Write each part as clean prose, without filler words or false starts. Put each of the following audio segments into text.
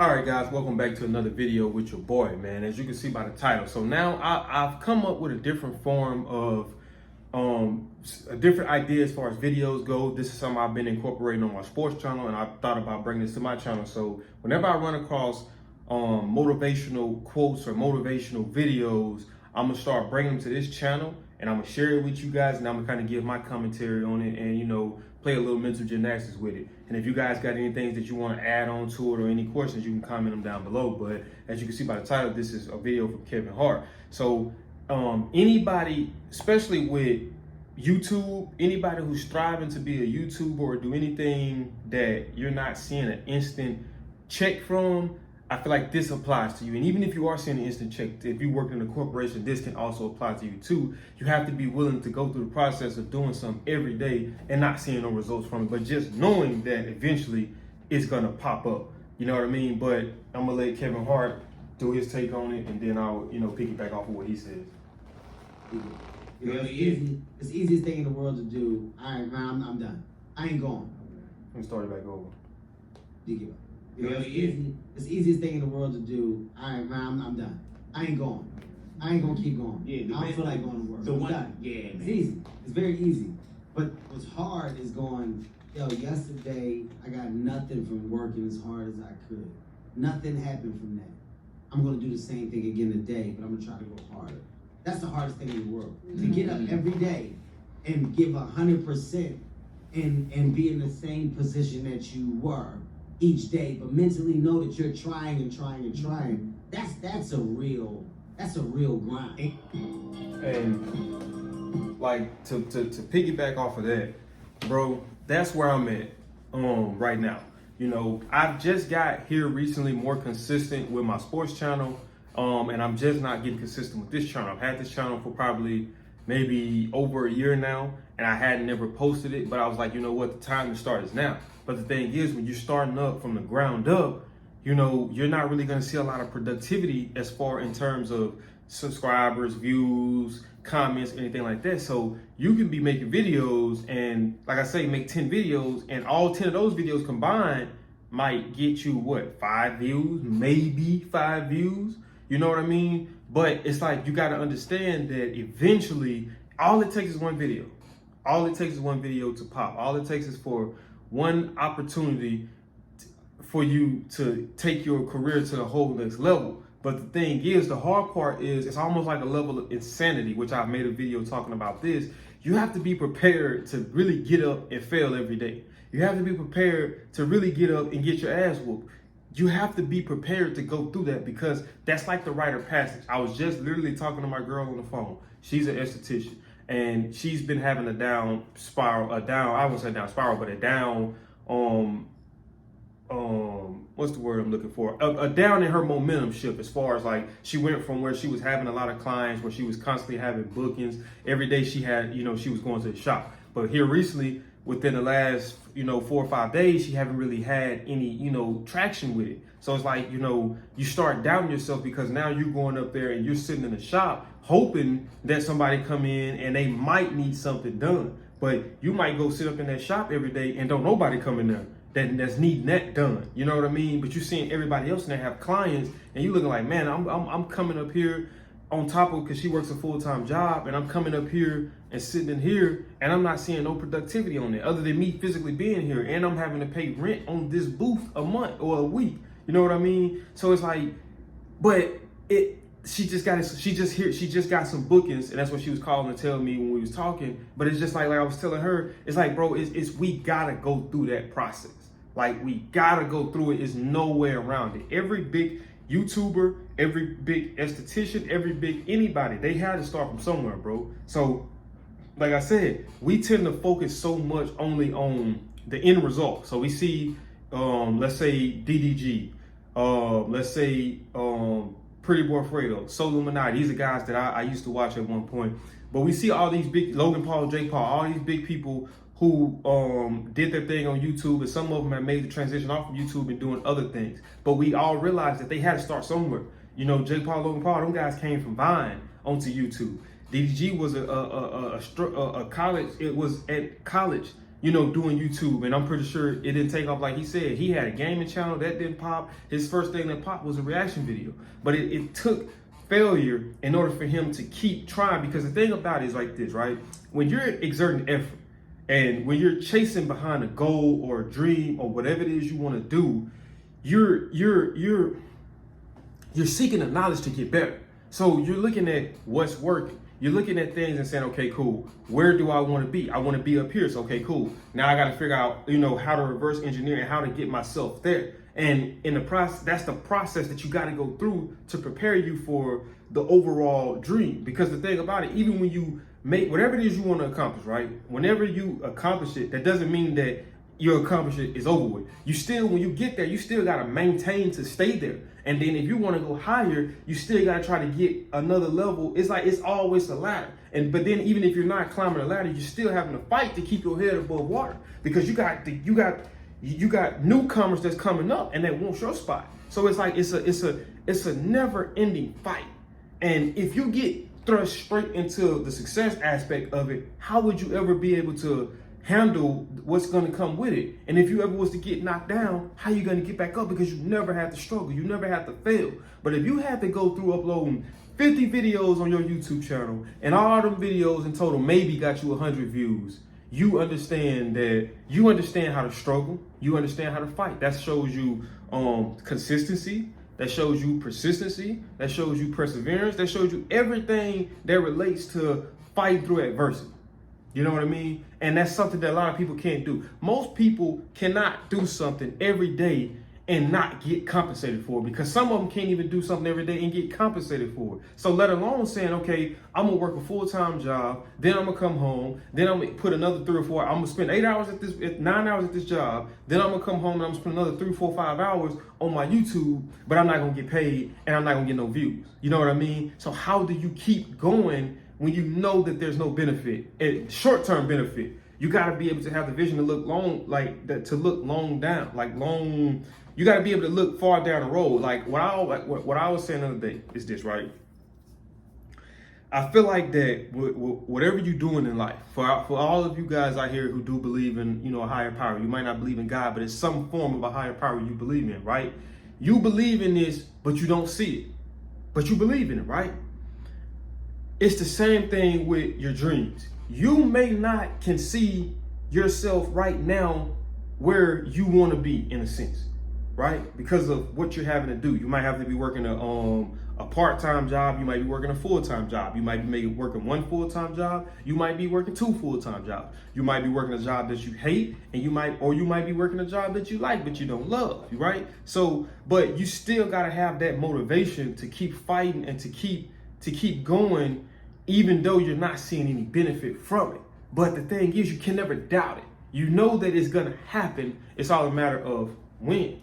All right, guys, welcome back to another video with your boy, man. As you can see by the title, so now I've come up with a different form of a different idea as far as videos go. This is something I've been incorporating on my sports channel, and I thought about bringing this to my channel. So whenever I run across motivational quotes or motivational videos, I'm gonna start bringing them to this channel, and I'm gonna share it with you guys, and I'm gonna kind of give my commentary on it, and play a little mental gymnastics with it. And if you guys got any things that you want to add on to it or any questions, you can comment them down below. But as you can see by the title, this is a video from Kevin Hart. So anybody, especially with YouTube, anybody who's striving to be a YouTuber or do anything that you're not seeing an instant check from, I feel like this applies to you. And even if you are seeing an instant check, if you work in a corporation, this can also apply to you too. You have to be willing to go through the process of doing something every day and not seeing no results from it, but just knowing that eventually it's gonna pop up. You know what I mean? But I'm gonna let Kevin Hart do his take on it, and then I'll, piggyback off of what he says. It's the easiest thing in the world to do. All right, man, I'm done. I ain't going. Let me start it back over. You give up. It's the easiest thing in the world to do. All right, man, I'm done. I ain't going. I ain't gonna keep going. Yeah, I don't feel like going to work. I'm done. Yeah, man. It's easy. It's very easy. But what's hard is going, yesterday I got nothing from working as hard as I could. Nothing happened from that. I'm gonna do the same thing again today, but I'm gonna try to go harder. That's the hardest thing in the world. To get up every day and give 100% and be in the same position that you were each day, but mentally know that you're trying and trying and trying. That's a real grind. And like to piggyback off of that, bro, that's where I'm at right now. I've just got here recently more consistent with my sports channel, and I'm just not getting consistent with this channel. I've had this channel for probably maybe over a year now, and I had never posted it, but I was like, you know what, the time to start is now. But the thing is, when you're starting up from the ground up, you're not really gonna see a lot of productivity as far in terms of subscribers, views, comments, anything like that. So you can be making videos and, like I say, make 10 videos, and all 10 of those videos combined might get you, 5 views, maybe 5 views. You know what I mean? But it's like, you gotta understand that eventually, all it takes is one video. All it takes is one video to pop. All it takes is for one opportunity for you to take your career to the whole next level. But the thing is, the hard part is, it's almost like a level of insanity, which I've made a video talking about this. You have to be prepared to really get up and fail every day. You have to be prepared to really get up and get your ass whooped. You have to be prepared to go through that, because that's like the rite of passage. I was just literally talking to my girl on the phone. She's an esthetician, and she's been having a down spiral, I wouldn't say down spiral, but a down, what's the word I'm looking for? A down in her momentum shift, as far as like, she went from where she was having a lot of clients, where she was constantly having bookings. Every day she had, she was going to the shop. But here recently, within the last, 4 or 5 days, she haven't really had any, traction with it. So it's like, you start doubting yourself, because now you're going up there and you're sitting in the shop hoping that somebody come in and they might need something done. But you might go sit up in that shop every day and don't nobody come in there that's needing that done. You know what I mean? But you're seeing everybody else in there have clients, and you looking like, man, I'm coming up here on top of, because she works a full-time job, and I'm coming up here and sitting in here, and I'm not seeing no productivity on it other than me physically being here, and I'm having to pay rent on this booth a month or a week. You know what I mean? So it's like, but she just got some bookings, and that's what she was calling to tell me when we was talking. But it's just like I was telling her, it's like, bro, it's we gotta go through that process. Like, we gotta go through it. There's no way around it. Every big YouTuber, every big esthetician, every big anybody, they had to start from somewhere, bro. So, like I said, we tend to focus so much only on the end result. So we see, let's say DDG, let's say Pretty Boy Fredo, So Illuminati. These are guys that I used to watch at one point. But we see all these big, Logan Paul, Jake Paul, all these big people who did their thing on YouTube, and some of them have made the transition off of YouTube and doing other things. But we all realized that they had to start somewhere. Jake Paul, Logan Paul, them guys came from Vine onto YouTube. DDG was a college. It was at college doing YouTube, and I'm pretty sure it didn't take off like he said. He had a gaming channel that didn't pop. His first thing that popped was a reaction video, but it took failure in order for him to keep trying. Because the thing about it is like this, right? When you're exerting effort and when you're chasing behind a goal or a dream or whatever it is you want to do, you're seeking the knowledge to get better. So you're looking at what's working. You're looking at things and saying, okay, cool. Where do I want to be? I want to be up here. So, okay, cool. Now I got to figure out, how to reverse engineer and how to get myself there. And in the process, that's the process that you got to go through to prepare you for the overall dream. Because the thing about it, even when you make whatever it is you want to accomplish, right? Whenever you accomplish it, that doesn't mean that your accomplishment is over with. You still, when you get there, you still got to maintain to stay there. And then if you want to go higher, you still got to try to get another level. It's like, it's always a ladder. But then even if you're not climbing a ladder, you're still having to fight to keep your head above water, because you got newcomers that's coming up and that wants your spot. So it's like, it's a never ending fight. And if you get thrust straight into the success aspect of it, how would you ever be able to handle what's going to come with it? And if you ever was to get knocked down, how you going to get back up? Because you never had to struggle, you never had to fail. But if you had to go through uploading 50 videos on your YouTube channel, and all them videos in total maybe got you 100 views, you understand how to struggle, you understand how to fight. That shows you consistency, that shows you persistency, that shows you perseverance, that shows you everything that relates to fighting through adversity. You know what I mean? And that's something that a lot of people can't do. Most people cannot do something every day and not get compensated for it, because some of them can't even do something every day and get compensated for it. So let alone saying, okay, I'm gonna work a full-time job, then I'm gonna come home, then I'm gonna put another 3 or 4, I'm gonna spend 9 hours at this job, then I'm gonna come home and I'm gonna spend another 3, 4, 5 hours on my YouTube, but I'm not gonna get paid and I'm not gonna get no views. You know what I mean? So how do you keep going when you know that there's no benefit, short-term benefit? You got to be able to have the vision to look long, like that, to look long down, like long. You got to be able to look far down the road. Like what I was saying the other day is this, right? I feel like that whatever you're doing in life, for all of you guys out here who do believe in, a higher power, you might not believe in God, but it's some form of a higher power you believe in, right? You believe in this, but you don't see it, but you believe in it, right? It's the same thing with your dreams. You may not can see yourself right now where you want to be, in a sense, right? Because of what you're having to do. You might have to be working a part-time job. You might be working a full-time job. You might be working one full-time job. You might be working 2 full-time jobs. You might be working a job that you hate, and you might be working a job that you like but you don't love, right? So, but you still gotta have that motivation to keep fighting and to keep going, even though you're not seeing any benefit from it. But the thing is, you can never doubt it. You know that it's gonna happen. It's all a matter of when,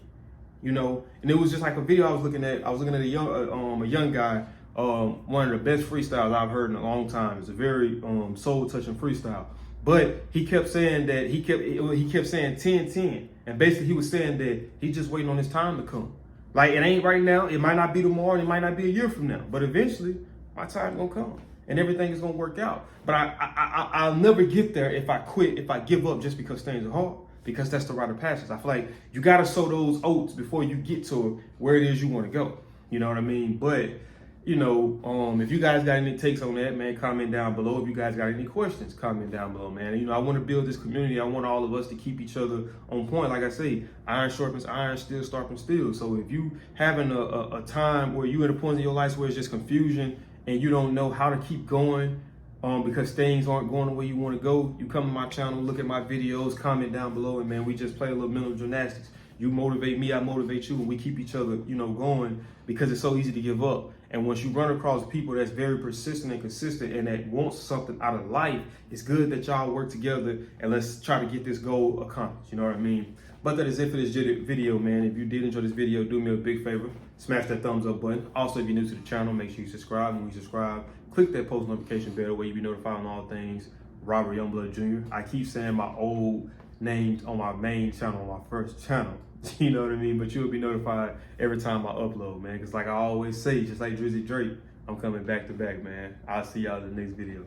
And it was just like a video I was looking at. I was looking at a young guy, one of the best freestyles I've heard in a long time. It's a very soul-touching freestyle. But he kept saying that he kept saying 10-10, and basically he was saying that he's just waiting on his time to come. Like, it ain't right now. It might not be tomorrow. And it might not be a year from now. But eventually, my time's gonna come. And everything is gonna work out. But I'll never get there if I quit, if I give up just because things are hard. Because that's the rite of passage. I feel like you gotta sow those oats before you get to where it is you wanna go. You know what I mean? But, if you guys got any takes on that, man, comment down below. If you guys got any questions, comment down below, man. I wanna build this community. I want all of us to keep each other on point. Like I say, iron sharpens iron, steel sharpens steel. So if you having a time where you at a point in your life where it's just confusion, and you don't know how to keep going because things aren't going the way you want to go, you come to my channel, look at my videos, comment down below, and man, we just play a little mental gymnastics. You motivate me, I motivate you, and we keep each other, going, because it's so easy to give up. And once you run across people that's very persistent and consistent and that wants something out of life, it's good that y'all work together and let's try to get this goal accomplished. You know what I mean? But that is it for this video, man. If you did enjoy this video, do me a big favor. Smash that thumbs up button. Also, if you're new to the channel, make sure you subscribe. And when you subscribe, click that post notification bell where you'll be notified on all things Robert Youngblood Jr. I keep saying my old names on my main channel, on my first channel. You know what I mean? But you'll be notified every time I upload, man. Because like I always say, just like Drizzy Drake, I'm coming back to back, man. I'll see y'all in the next video.